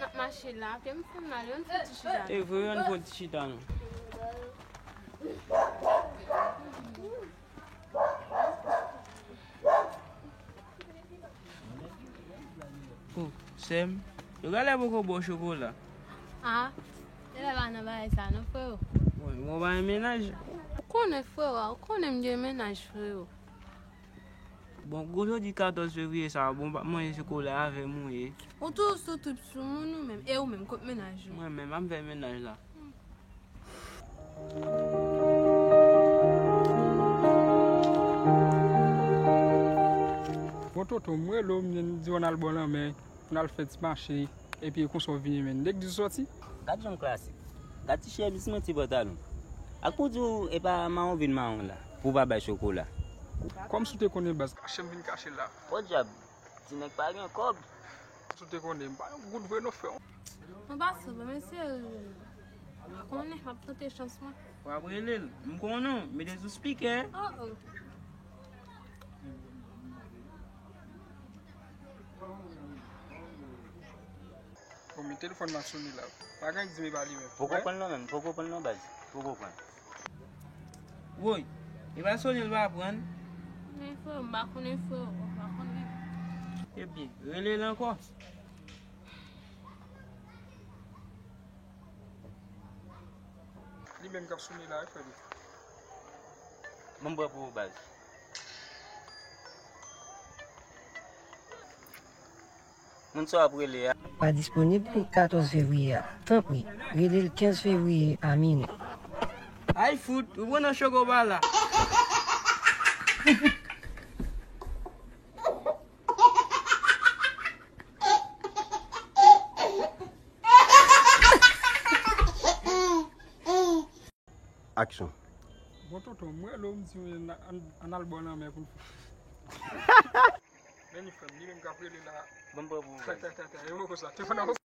ap mache la, puis me fè mal, on fè ti chita. E vwe yon fò ti chita nou. Oh, Sem, yo gale beaucoup bon chocolat. Ah, e la va nan ba sa, non fè yo. Mwen ba yon ménage. Konen fè yo, konen mje menaj fè yo. Bon, gros di 14 février ça, bon, mwen chocolat avec moi. Ou tou sou tout sou moun ou même, e ou même kote menaj yo. Moi même, am fè ménage là. Bon toto, moi l'homme dit on a le bon là mais on a le fait marcher et puis qu'on soit venu men. Dès que du sorti, Gade jon klasik. Gade ti chemise mwen ti pantalon. Ak pou di ou e pa ma on vin ma on la. Pou ba bay chocolat. comme si tu connais base, cachem vinn cacher là. O diab, ti nek pa gen kob. Si tu connais pas, good vrai no fait. Mwen ba se, men se, konen, ap tante chans mwen. Ou apre lèl, mwen konon, mais des ou speaker. Oh oh. Bon, mi téléphone m'a sonné là. Pas gang dit me pas lui même. Pou kompon nan men, pou kompon nan baz. Pou kompon. Woy, e ba sonye l ba apren. Men fè yo, mba konen fè yo, mba konen. E bien, relèl anko. Lui même qui a sonné là, il fait. Mwen bwa pou baz. Mwen so apre le ya. Pas disponible pour le 14 février. Tant pis. Relais le 15 février à minuit. Ay foot, ou bon nan chocolat là. Action. Bon toto, moi l'homme dit on a le bon là mais pour. Mais il fait lui même qui a pris là. Mwen bwa pou baz. Ta, et moi comme ça. Tu fais